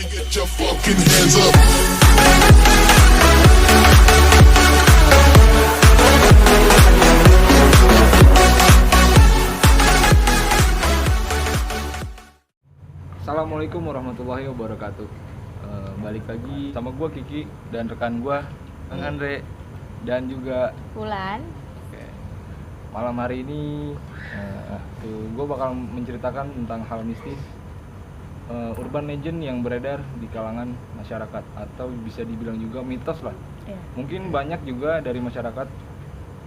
get your fucking hands up. Assalamualaikum warahmatullahi wabarakatuh. Balik lagi sama gue Kiki dan rekan gue Kang Andre dan juga Bulan. Oke. Malam hari ini gue bakal menceritakan tentang hal mistis, urban legend yang beredar di kalangan masyarakat atau bisa dibilang juga mitos lah. Mungkin banyak juga dari masyarakat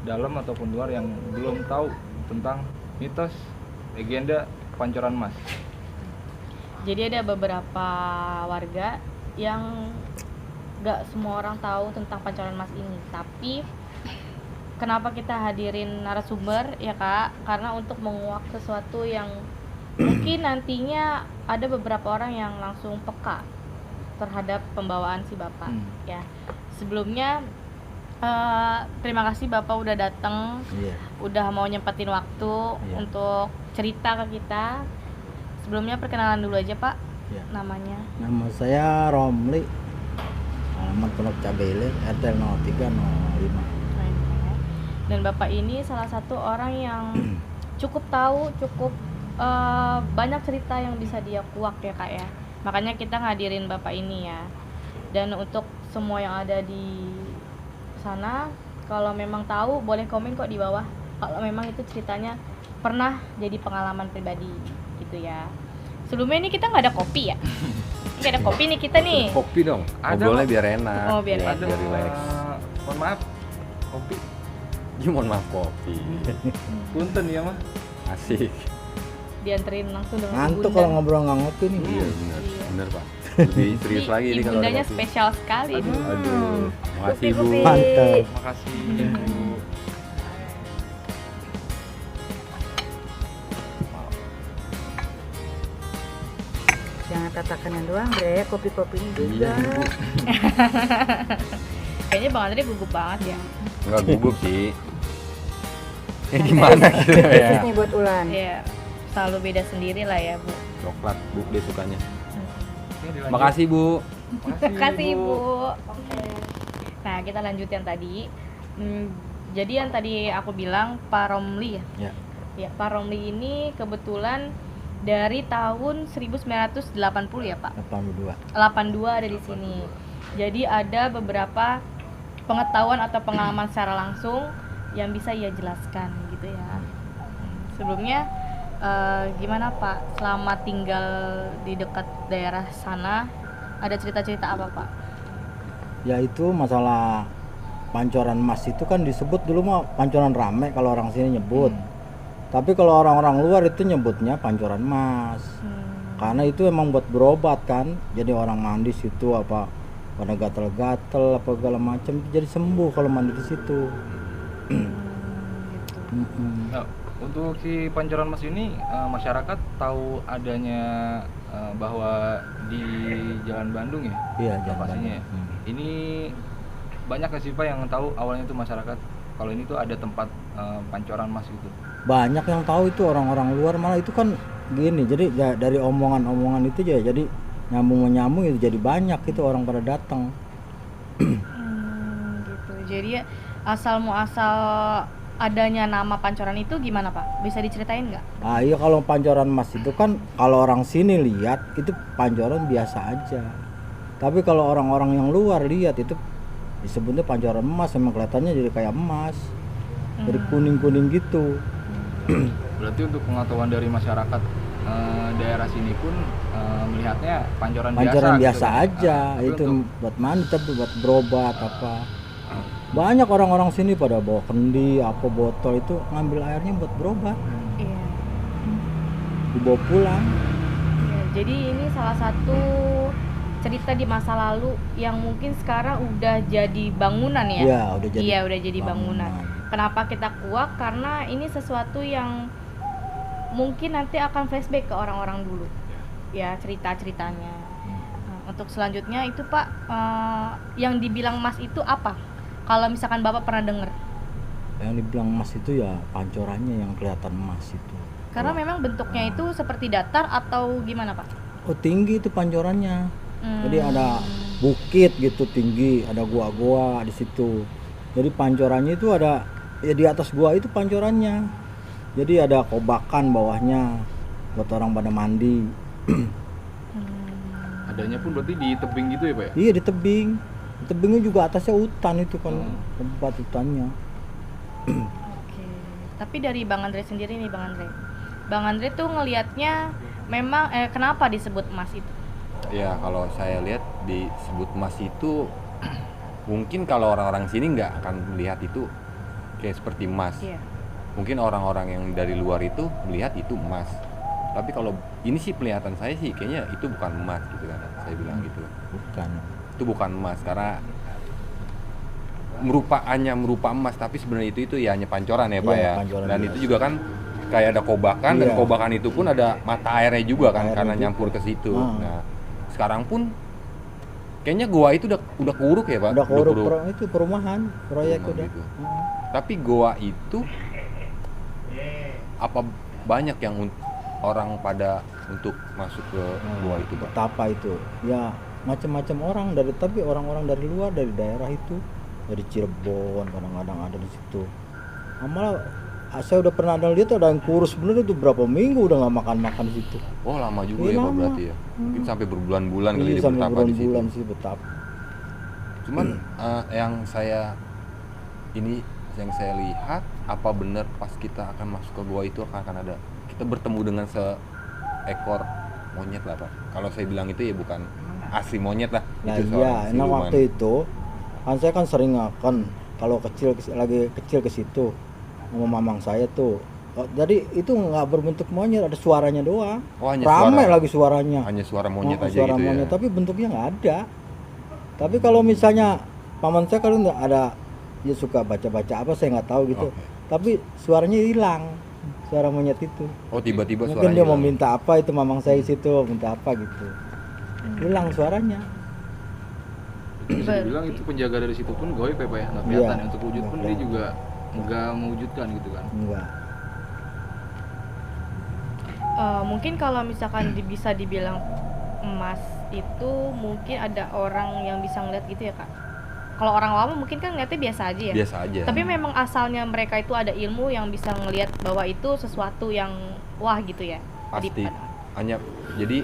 dalam ataupun luar yang belum tahu tentang mitos legenda Pancoran Mas. Jadi ada beberapa warga yang gak semua orang tahu tentang Pancoran Mas ini. Tapi kenapa kita hadirin narasumber ya Kak? Karena untuk menguak sesuatu yang mungkin nantinya ada beberapa orang yang langsung peka terhadap pembawaan si Bapak. Ya. Sebelumnya terima kasih Bapak udah datang, udah mau nyempetin waktu untuk cerita ke kita. Sebelumnya perkenalan dulu aja Pak, namanya. Nama saya Romli, alamat Pondok Cabele, RT 0305. Dan Bapak ini salah satu orang yang cukup tahu, cukup banyak cerita yang bisa dia kuak ya Kak ya. Makanya kita ngadirin Bapak ini ya. Dan untuk semua yang ada di sana, kalau memang tahu boleh komen kok di bawah. Kalau memang itu ceritanya pernah jadi pengalaman pribadi gitu ya. Sebelumnya ini kita nggak ada kopi ya? Nggak ada kopi nih kita nih. Kopi dong, Ada ngobrolnya kok. biar enak. Oh, biar Iya, enak. biar relax. Mohon maaf, kopi. Ya, mohon maaf kopi. Punten ya mah. Asik. Dianterin langsung dengan Ngantuk ibunda. kalau ngobrol nggak ngopi nih. Iya benar, Iya. benar Pak. Lebih serius lagi ini kalau ada Ibundanya kopi. spesial sekali. Aduh, makasih Bu. Kopi. Mantap. Makasih Bu. Jangan tatakannya doang deh, kopi-kopinya juga. Iya, Bu. Kayaknya Bang Andre gugup banget ya. Enggak gugup sih. Ya gimana gitu ya. Khusus nih buat Ulan. Iya, selalu beda sendiri lah ya Bu. Coklat Bu dia sukanya. Oke, dilanjut. Makasih Bu. Makasih Ibu. Nah kita lanjut yang tadi. Jadi yang tadi aku bilang Pak Romli ya. Ya. Ya Pak Romli ini kebetulan dari tahun 1980 ya Pak. 82. 82 ada di sini. Jadi ada beberapa pengetahuan atau pengalaman secara langsung yang bisa ia jelaskan gitu ya. Sebelumnya gimana Pak selama tinggal di dekat daerah sana, ada cerita-cerita apa Pak? Ya itu masalah Pancoran Mas itu kan disebut dulu mah Pancoran Rame kalau orang sini nyebut. Tapi kalau orang-orang luar itu nyebutnya Pancoran Mas. Karena itu emang buat berobat kan. Jadi orang mandi situ apa pada gatel-gatel apa segala macam jadi sembuh kalau mandi di situ. Nah, untuk si Pancoran Mas ini masyarakat tahu adanya bahwa di Jalan Bandung ya? Iya, Jalan lokasinya ya? Bandung. Ini banyak nggak sih Pak yang tahu awalnya itu masyarakat kalau ini tuh ada tempat Pancoran Mas gitu? Banyak yang tahu itu orang-orang luar malah itu kan gini. Jadi dari omongan-omongan itu jadi nyambung itu jadi banyak itu orang pada datang. Gitu. Jadi asal muasal adanya nama Pancoran itu gimana Pak? Bisa diceritain nggak? Ah iya kalau Pancoran Mas itu kan kalau orang sini lihat itu Pancoran biasa aja. Tapi kalau orang-orang yang luar lihat itu disebutnya Pancoran Emas, emang kelihatannya jadi kayak emas. Jadi kuning-kuning gitu. Berarti untuk pengetahuan dari masyarakat daerah sini pun melihatnya pancoran Pancoran biasa gitu. aja. Tapi Itu untuk- buat mandi tapi buat berobat apa. Banyak orang-orang sini pada bawa kendi apa botol itu ngambil airnya buat berobat. Iya. Dibawa pulang. Iya, jadi ini salah satu cerita di masa lalu yang mungkin sekarang udah jadi bangunan ya? Iya, udah jadi. Iya, udah jadi bangunan. Kenapa kita kuak? Karena ini sesuatu yang mungkin nanti akan flashback ke orang-orang dulu. Ya, cerita-ceritanya. Nah, untuk selanjutnya itu Pak, yang dibilang Mas itu apa? Kalau misalkan Bapak pernah dengar? Yang dibilang emas itu ya pancorannya yang kelihatan emas itu. Karena memang bentuknya itu seperti datar atau gimana Pak? Oh tinggi itu pancorannya. Jadi ada bukit gitu tinggi, ada gua-gua di situ. Jadi pancorannya itu ada ya di atas gua itu pancorannya. Jadi ada kobakan bawahnya buat orang pada mandi. Adanya pun berarti di tebing gitu ya Pak ya? Iya di tebing. Di tebingnya juga atasnya hutan itu kan, tempat hutannya. Oke. Tapi dari Bang Andre sendiri nih Bang Andre. Bang Andre tuh ngelihatnya memang kenapa disebut emas itu? Ya kalau saya lihat disebut emas itu mungkin kalau orang-orang sini nggak akan melihat itu kayak seperti emas. Iya. Mungkin orang-orang yang dari luar itu melihat itu emas. Tapi kalau ini sih penglihatan saya sih kayaknya itu bukan emas gitu kan. Saya bilang gitu. Bukan. Itu bukan emas karena hanya merupa emas tapi sebenarnya itu ya hanya pancoran ya Pak Iya, ya. pancoran Dan biasa. itu juga kan kayak ada kobakan dan Iya. kobakan itu pun ada mata airnya juga kan Airnya karena juga. nyampur ke situ. Ah. Nah, sekarang pun kayaknya gua itu udah keuruk ya Pak. Udah korup itu perumahan, proyek Perumahan udah. gitu. Tapi goa itu apa banyak yang orang pada untuk masuk ke goa itu Pak? Betapa itu. Ya macam-macam orang tapi orang-orang dari luar dari daerah itu dari Cirebon kadang-kadang ada di situ. Malah saya udah pernah ada lihat ada yang kurus bener itu berapa minggu udah nggak makan di situ. Oh lama juga Iya, ya Pak lama. berarti ya? Mungkin sampai berbulan-bulan kali Iya, dia sampai bertapa di situ. bulan-bulan sih betapa. Cuman yang saya lihat apa benar pas kita akan masuk ke goa itu akan ada kita bertemu dengan seekor monyet lah Pak. Kalau saya bilang itu ya bukan asli monyet lah. Nah itu iya, seorang enak siluman. waktu itu kan saya kan sering akan kalau lagi kecil ke situ sama mamang saya tuh. Oh, jadi itu nggak berbentuk monyet, ada suaranya doang. Oh, hanya Rame suara. lagi suaranya. Hanya suara monyet Oh, aja suara gitu monyet, ya. tapi bentuknya nggak ada. Tapi kalau misalnya paman saya kalau nggak ada, dia suka baca-baca apa saya nggak tahu gitu. Oke. Tapi suaranya hilang, suara monyet itu. Oh tiba-tiba Mungkin suaranya dia mau hilang. minta apa itu mamang saya di situ, minta apa gitu. Hilang suaranya. Bisa dibilang itu penjaga dari situ pun goib ya Pak ya? Nggak kelihatan ya? Untuk wujud pun dia juga nggak mewujudkan gitu kan? Enggak. Mungkin kalau misalkan bisa dibilang emas itu mungkin ada orang yang bisa ngeliat gitu ya Kak. Kalau orang lama mungkin kan ngeliatnya biasa aja ya. Biasa aja. Tapi memang asalnya mereka itu ada ilmu yang bisa ngelihat bahwa itu sesuatu yang wah gitu ya. Pasti. Daripada- Hanya jadi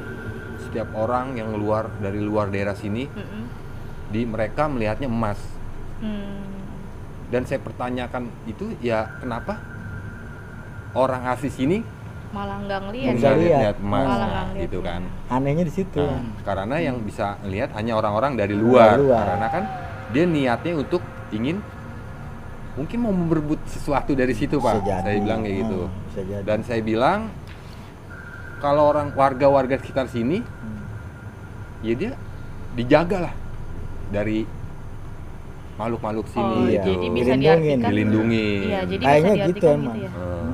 setiap orang yang dari luar daerah sini Mm-mm. mereka melihatnya emas. Hmm. Dan saya pertanyakan itu ya kenapa orang asli sini Malah nggak ngelihat. Nggak bisa lihat. lihat emas Malah nggak ngeliat, gitu kan. Anehnya di situ. Nah, karena yang bisa ngelihat hanya orang-orang dari luar. luar. Karena kan dia niatnya untuk ingin mungkin mau berebut sesuatu dari situ Bisa Pak. jadi. Saya bilang kayak gitu. Bisa jadi. Dan saya bilang kalau warga-warga sekitar sini ya dia dijaga lah dari makhluk-makhluk sini Oh, Iya. gitu. jadi bisa Dilindungin. diartikan. Dilindungi. Iya, jadi Kayaknya bisa gitu diartikan emang. gitu ya. Eh,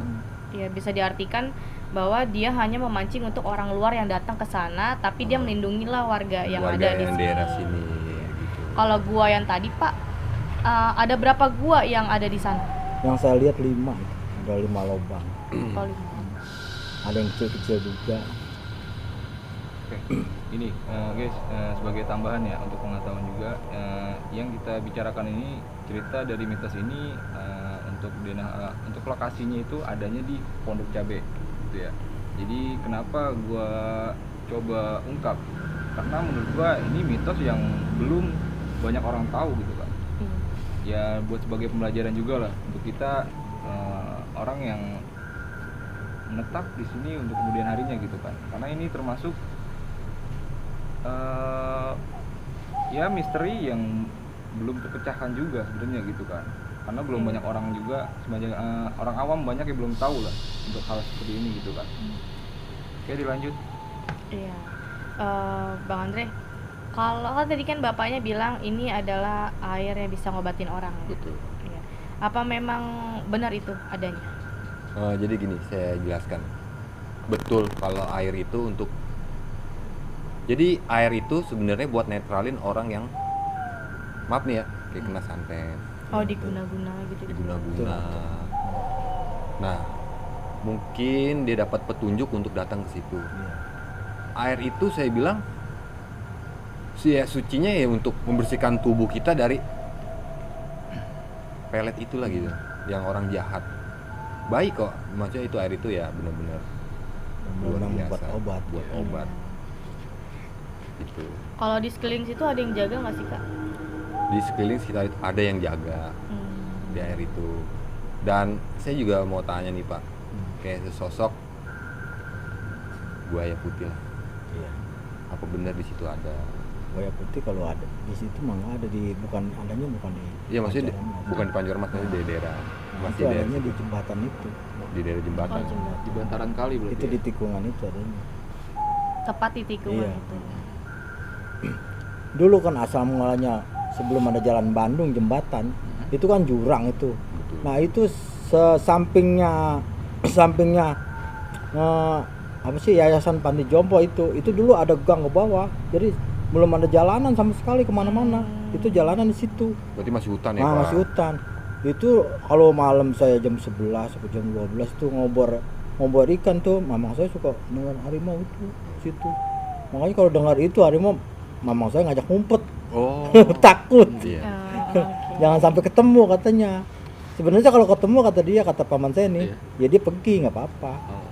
Iya, bisa diartikan bahwa dia hanya memancing untuk orang luar yang datang ke sana, tapi dia melindungi lah warga yang warga ada di yang sini. daerah sini gitu. Kalau gua yang tadi Pak, ada berapa gua yang ada di sana? Yang saya lihat 5 itu. Ada 5 lubang. Kalau Ada yang kecil-kecil juga. Oke, ini guys, sebagai tambahan ya untuk pengetahuan juga, yang kita bicarakan ini cerita dari mitos ini untuk lokasinya itu adanya di Pondok Cabe, gitu ya. Jadi kenapa gua coba ungkap? Karena menurut gua ini mitos yang belum banyak orang tahu gitu kan. Ya buat sebagai pembelajaran juga lah untuk kita orang yang menetap di sini untuk kemudian harinya gitu kan. Karena ini termasuk ya misteri yang belum terpecahkan juga sebenarnya gitu kan, karena belum banyak orang juga sebanyak orang awam banyak yang belum tahu lah untuk hal seperti ini gitu kan. Oke, dilanjut. Iya, Bang Andre, kalau kan tadi kan bapaknya bilang ini adalah air yang bisa ngobatin orang. Betul. Iya. Apa memang benar itu adanya? Jadi gini, saya jelaskan. Betul kalau air itu jadi air itu sebenarnya buat netralin orang yang maaf nih ya, kayak kena santet, Oh, diguna-guna gitu. diguna-guna. Nah, mungkin dia dapat petunjuk untuk datang ke situ. Air itu saya bilang sucinya ya untuk membersihkan tubuh kita dari pelet itulah gitu, yang orang jahat. Baik kok, maksudnya itu air itu ya benar-benar luar Memang biasa. buat obat. Buat obat. Gitu. Kalau di sekeliling situ ada yang jaga nggak sih kak? Di sekeliling sekitar itu ada yang jaga di air itu. Dan saya juga mau tanya nih Pak, kayak sesosok buaya putih lah. Iya. Apa benar di situ ada? Buaya putih kalau ada di situ mah nggak ada, di bukan adanya bukan di. Iya maksudnya Pancoran Mas. bukan di Pancoran Mas, maksudnya di daerah Itu masih daerah adanya di situ. jembatan itu. Di daerah jembatan. Oh, jembatan. Di bantaran kali berarti. Itu ya? di tikungan itu adanya. Tepat di tikungan Iya. itu. Dulu kan asal mulanya sebelum ada jalan Bandung jembatan itu kan jurang itu. Betul. Nah itu sampingnya apa sih Yayasan Panti Jompo itu dulu ada gang ke bawah, jadi belum ada jalanan sama sekali kemana-mana. Itu jalanan di situ. Berarti masih hutan ya Nah, Pak? masih hutan. Itu kalau malam saya jam 11 sampai jam 12 tuh ngobor ikan tuh, mamang saya suka dengar harimau itu situ. Makanya kalau dengar itu harimau, mamang saya ngajak ngumpet. Oh. Takut. Iya. Oh, oke. Jangan sampai ketemu katanya. Sebenarnya kalau ketemu kata paman saya nih, Iya. ya dia pergi nggak apa-apa. Oh,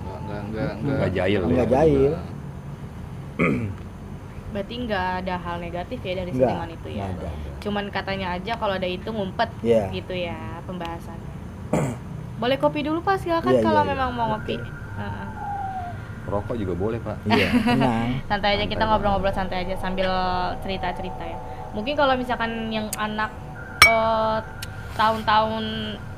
Nggak jahil ya? Nggak jahil. Berarti nggak ada hal negatif ya dari Nggak, seniman itu ya. nggak ada. Cuman katanya aja kalau ada itu ngumpet Iya. gitu ya pembahasannya. Boleh kopi dulu Pak, silakan Iya, kalau iya, iya. memang mau ngopi. Heeh. Rokok juga boleh Pak. Iya, tenang. Santai aja, kita Santai ngobrol-ngobrol santai aja sambil cerita-cerita ya. Mungkin kalau misalkan yang anak tahun-tahun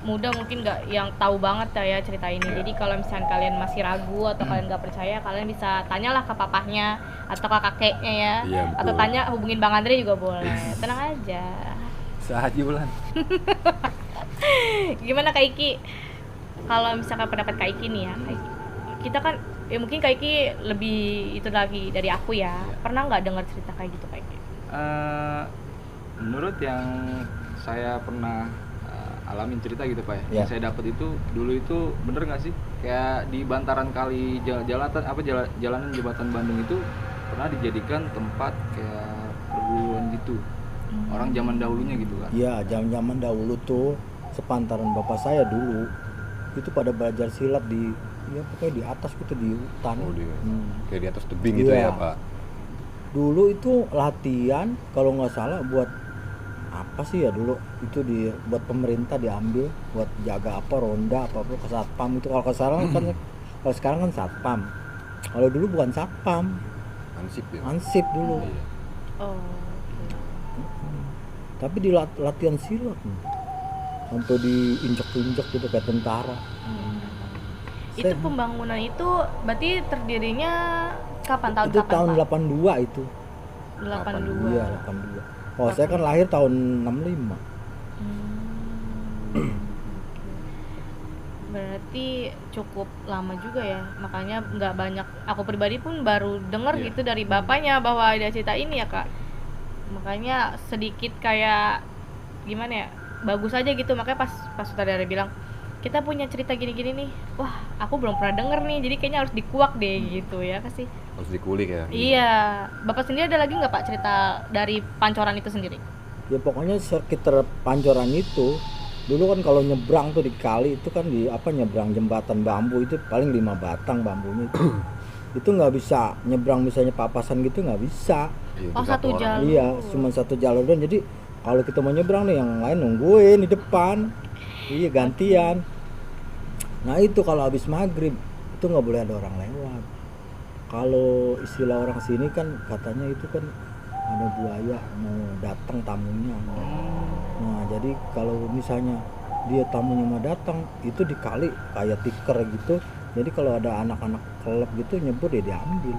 muda mungkin nggak yang tahu banget ya cerita ini. Iya. Jadi kalau misalkan kalian masih ragu atau kalian nggak percaya, kalian bisa tanyalah ke papahnya atau ke kakeknya ya. Iya, betul. Atau tanya hubungin Bang Andre juga boleh. Tenang aja. Sahaja Bulan. Gimana Kak Iki? Kalau misalkan pendapat Kak Iki nih ya, Kak Iki. Kita kan ya mungkin Kak Iki lebih itu lagi dari aku ya. Pernah nggak dengar cerita kayak gitu Kak Iki? Menurut yang saya pernah alamin cerita gitu Pak ya, Ya. yang saya dapat itu dulu itu bener nggak sih kayak di bantaran kali jalanan jembatan Bandung itu pernah dijadikan tempat kayak perguruan gitu orang zaman dahulunya gitu kan. Iya, zaman dahulu tuh sepantaran bapak saya dulu itu pada belajar silat di pokoknya di atas gitu di hutan. Oh, dia. Hmm. Kayak di atas tebing gitu Iya. ya Pak. Dulu itu latihan kalau nggak salah buat apa sih ya dulu itu buat pemerintah diambil buat jaga apa ronda apa ke satpam itu kalau sekarang kan satpam. Kalau dulu bukan satpam, Ansip ya. ansip dulu. Iya. Oh. Tapi di latihan silat nih. Sampai diinjak-injak gitu kayak tentara. Itu Saya- pembangunan itu berarti terdirinya kapan tahun itu kapan tahun Pak? 82 itu. 82. Iya, 82. Oh, saya kan lahir tahun 65. Hmm. Berarti cukup lama juga ya, makanya nggak banyak. Aku pribadi pun baru dengar Iya. gitu dari bapaknya bahwa ada cerita ini ya kak. Makanya sedikit kayak gimana ya, bagus aja gitu. Makanya pas sutradara bilang kita punya cerita gini-gini nih, wah aku belum pernah denger nih, jadi kayaknya harus dikuak deh gitu ya kasih. Harus dikulik ya. Iya, bapak sendiri ada lagi nggak pak cerita dari Pancoran itu sendiri? Ya pokoknya sekitar Pancoran itu dulu kan kalau nyebrang tuh di kali itu kan di nyebrang jembatan bambu itu paling 5 batang bambunya itu. Itu nggak bisa nyebrang misalnya papasan gitu nggak bisa. Iya, Oh, itu satu orang. jalur. Iya, cuma satu jalur doang. Jadi kalau kita mau nyebrang nih yang lain nungguin di depan. Iya, gantian. Nah, itu kalau habis maghrib itu nggak boleh ada orang lewat. Kalau istilah orang sini kan katanya itu kan ada buaya mau datang tamunya. Nah, jadi kalau misalnya dia tamunya mau datang itu dikali kayak tikar gitu. Jadi kalau ada anak-anak kelab gitu nyebur ya diambil.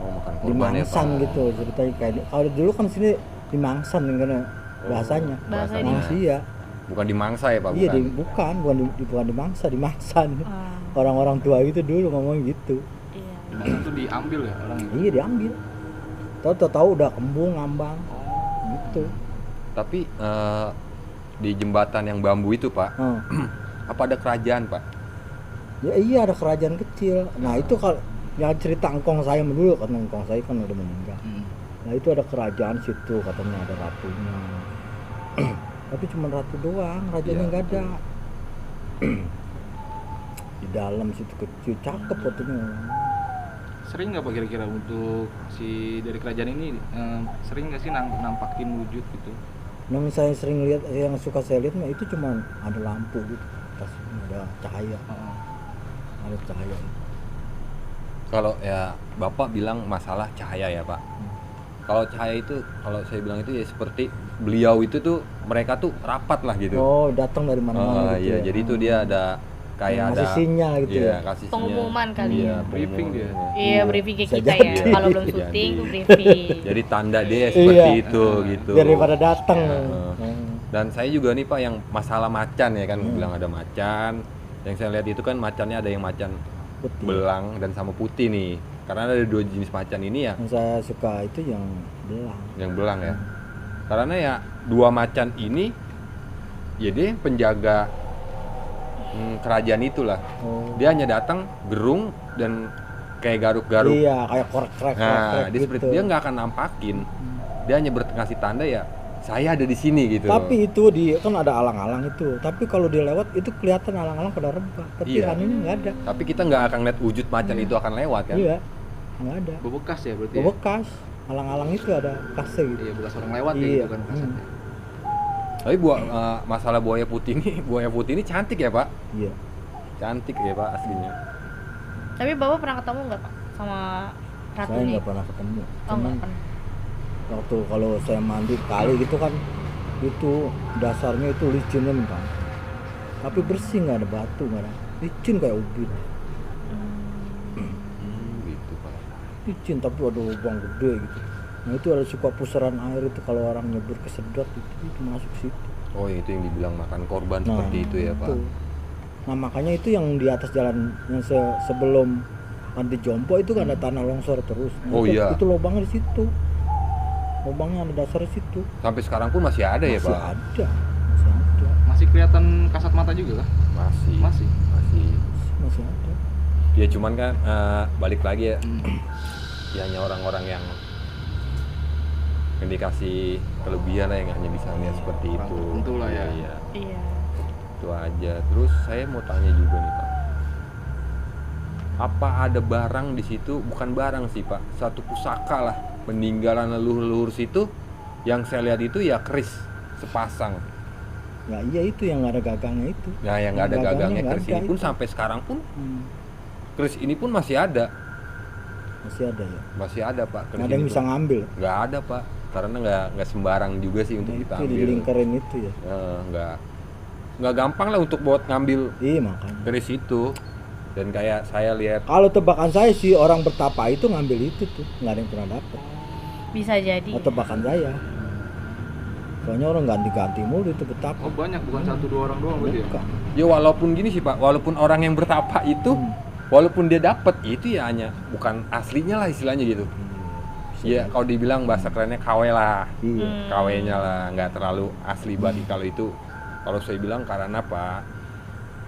Oh, makan korban ya, Dimangsan Pak. gitu ceritanya kayak kalau dulu kan sini dimangsan karena bahasanya. Bahasanya Iya. Bukan dimangsa ya Pak, Iya, bukan. bukan dimangsa, dimangsan. Ah, Orang-orang tua itu dulu ngomong gitu. iya. Dimana tuh diambil ya orang itu. Iya, diambil. Tahu udah kembung ngambang. Gitu. Tapi di jembatan yang bambu itu Pak, Nah, apa ada kerajaan Pak? ya iya ada kerajaan kecil. Nah, itu kalau yang cerita engkong saya dulu kan engkong saya kan udah meninggal. Nah itu ada kerajaan situ katanya ada ratunya. Tapi cuma ratu doang, rajanya Iya, nggak ada. Di dalam situ kecil, cakep fotonya. Sering nggak Pak kira-kira untuk si dari kerajaan ini sering nggak sih nampakin wujud gitu? Yang saya sering lihat, yang suka saya lihat mah itu cuma ada lampu gitu, atas ada cahaya, Heeh. ada cahaya. Kalau ya Bapak bilang masalah cahaya ya Pak. Kalau cahaya itu, kalau saya bilang itu ya seperti beliau itu tuh mereka tuh rapat lah gitu. Oh, datang dari mana-mana gitu Iya, ya. jadi itu dia ada kayak Ngasih ada sinyal gitu iya, ya. kasih sinyal. Pengumuman kali Iya, ya. Briefing dia. pengumuman. Iya, briefing kayak Bisa kita jadi. ya. Kalau belum Jadi. syuting tuh briefing. Jadi tanda dia seperti Iya. itu gitu. Daripada datang. Iya. Dan saya juga nih Pak yang masalah macan ya kan, bilang ada macan. Yang saya lihat itu kan macannya ada yang macan Putih. belang dan sama putih nih. Karena ada 2 jenis macan ini ya, Yang saya suka itu yang belang. yang belang ya. Karena ya 2 macan ini ya dia penjaga kerajaan itulah. Oh. Dia hanya datang gerung dan kayak garuk-garuk. Iya, kayak korek-korek Nah, dia gitu. seperti dia nggak akan nampakin. Dia hanya ngasih tanda ya, saya ada di sini gitu. Tapi itu di kan ada alang-alang itu. Tapi kalau dia lewat itu kelihatan alang-alang pada rebah. Tapi Iya. kan ini nggak ada. Tapi kita nggak akan lihat wujud macan itu akan lewat kan? Iya, nggak ada. Bebekas ya berarti. Ya? Bekas alang-alang itu ada kasih gitu. Iya, bekas orang lewat ya Iya. itu kan kasatnya. Tapi masalah buaya putih ini cantik ya Pak? Iya. Cantik ya Pak aslinya. Tapi Bapak pernah ketemu nggak Pak sama ratu Saya nih? nggak pernah ketemu. Oh, Cuman nggak pernah. waktu kalau saya mandi kali gitu kan, itu dasarnya itu licin kan. Tapi bersih, nggak ada batu, nggak ada. Licin kayak ubin. Gitu Pak. Licin tapi ada lubang gede gitu. Nah itu ada suka pusaran air itu kalau orang nyebur kesedot itu masuk situ. Oh itu yang dibilang makan korban Nah, seperti itu ya Pak. itu. Nah makanya itu yang di atas jalan yang sebelum Panti Jompo itu kan ada tanah longsor terus. Nah, Oh, itu, iya. itu lubangnya di situ. Lubangnya ada dasar di situ. Sampai sekarang pun masih ada ya Masih Pak? ada. Masih ada. Masih kelihatan kasat mata juga kah? Masih. Masih. Masih ada. Ya cuman kan balik lagi ya. Ya hanya orang-orang yang dikasih kelebihan lah yang hanya bisa lihat seperti Orang itu. tertentu lah ya. Iya. Iya. Itu aja. Terus saya mau tanya juga nih Pak. Apa ada barang di situ? Bukan barang sih Pak. Satu pusaka lah peninggalan leluhur-leluhur situ yang saya lihat itu ya keris sepasang. Ya iya itu yang nggak ada gagangnya itu. Nah yang nggak ada gagangnya nggak keris ada ini pun itu. sampai sekarang pun Hmm, keris ini pun masih ada. masih ada ya. Masih ada Pak. keris Nggak ada yang ini bisa tuh. ngambil. Nggak ada Pak. Karena nggak sembarang juga sih untuk Nah, kita itu ambil. dilingkarin itu ya. Nggak gampang lah untuk buat ngambil Iya makanya. keris itu. Dan kayak saya lihat Kalau tebakan saya sih orang bertapa itu ngambil itu tuh, nggak ada yang pernah dapat. Bisa jadi. Oh, tebakan saya. Soalnya orang ganti-ganti mulu itu betapa. Oh banyak, bukan 1-2 orang doang berarti ya? Bukan. ya walaupun gini sih Pak, walaupun orang yang bertapa itu walaupun dia dapat itu ya hanya bukan aslinya lah istilahnya gitu. Ya kalau dibilang bahasa kerennya KW lah. Iya. KW-nya lah, nggak terlalu asli banget kalau itu. Kalau saya bilang karena apa?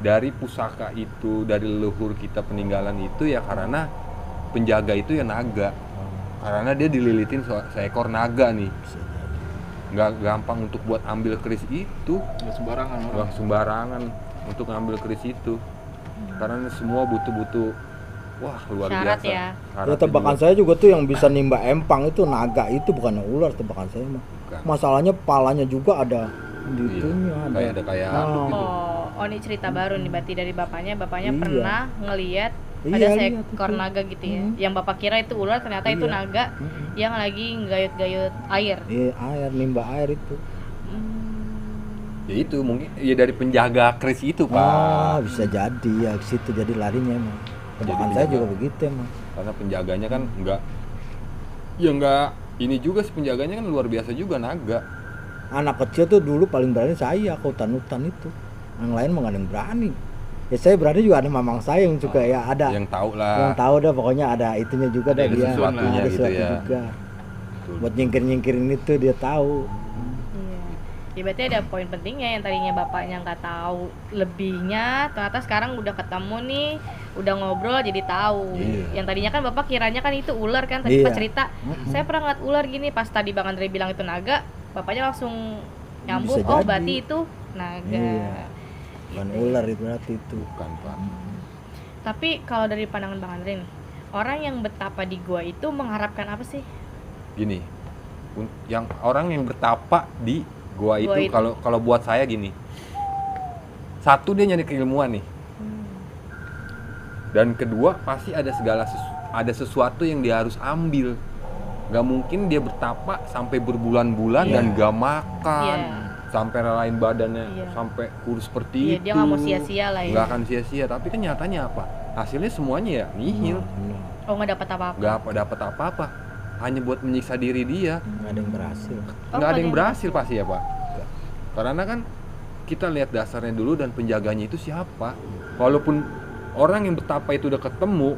Dari pusaka itu, dari leluhur kita peninggalan itu ya karena penjaga itu ya naga. Karena dia dililitin seekor naga nih. Bisa jadi. Nggak gampang untuk buat ambil keris itu. Nggak sembarangan orang. Nggak sembarangan untuk ngambil keris itu. Karena semua butuh wah luar Syarat biasa. ya. Ya Syaratnya tebakan juga. saya juga tuh yang bisa nimba empang itu naga itu bukan ular tebakan saya mah. Bukan. Masalahnya palanya juga ada di Iya. itunya Kayak kayak Ah. handuk gitu. Oh ini cerita baru nih berarti dari bapaknya. Bapaknya Iya. pernah ngeliat Iya, ada lihat seekor itu. naga gitu ya. Hmm. Yang bapak kira itu ular, ternyata itu Iya. naga Mm-mm. yang lagi gayut-gayut air. Iya, air nimba air itu. Ya itu mungkin ya dari penjaga keris itu Pak. Ah, bisa jadi ya ke situ jadi larinya emang. Tebakan saya penjaga. juga begitu emang. Karena penjaganya kan enggak ini juga sih penjaganya kan luar biasa juga naga. Anak kecil tuh dulu paling berani saya ke hutan-hutan itu. Yang lain mah nggak ada yang berani. Ya saya berani juga ada mamang saya yang juga ya ada. Yang tahu Yang lah. tahu dah pokoknya ada itunya juga dah Ada dia. sesuatunya Ada gitu sesuatu ya. juga. Betul. Buat nyingkirin itu dia tahu. Iya. Ya berarti ada poin pentingnya yang tadinya bapaknya nggak tahu lebihnya, ternyata sekarang udah ketemu nih, udah ngobrol jadi tahu. Iya. Yang tadinya kan bapak kiranya kan itu ular kan, tadi Iya. pas cerita, saya pernah ngeliat ular gini, pas tadi Bang Andre bilang itu naga, bapaknya langsung nyambung, Bisa oh jadi. berarti itu naga. Iya. Bukan ular itu berarti itu. Bukan Pak. Tapi kalau dari pandangan Bang Andre nih, orang yang betapa di gua itu mengharapkan apa sih? Gini, yang orang yang bertapa di gua Gua itu itu. kalau buat saya gini, satu dia nyari keilmuan nih, dan kedua pasti ada ada sesuatu yang dia harus ambil. Gak mungkin dia bertapa sampai berbulan-bulan Iya. dan gak makan, Iya. sampai relain badannya, Iya. sampai kurus seperti Iya, itu. dia nggak mau sia-sia lah ya. Nggak akan sia-sia, tapi kan nyatanya apa? Hasilnya semuanya ya nihil, Benar. Oh nggak dapat apa-apa. nggak dapat apa-apa, hanya buat menyiksa diri dia. Nggak ada yang berhasil. Nggak ada yang berhasil pasti ya Pak. Karena kan kita lihat dasarnya dulu dan penjaganya itu siapa. Walaupun orang yang betapa itu udah ketemu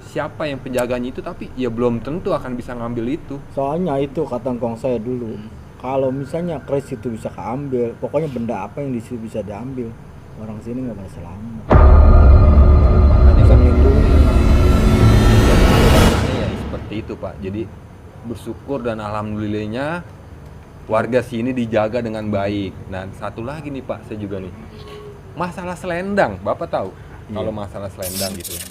siapa yang penjaganya itu, tapi ya belum tentu akan bisa ngambil itu. Soalnya itu kata ngkong saya dulu, kalau misalnya keris itu bisa keambil, pokoknya benda apa yang di situ bisa diambil, orang sini nggak bakal selamat. Bisa melindungi. Ya seperti itu Pak. Jadi bersyukur dan alhamdulillahnya warga sini dijaga dengan baik. Nah satu lagi nih Pak, saya juga nih masalah selendang, Bapak tahu? Iya. Kalau masalah selendang gitu ya.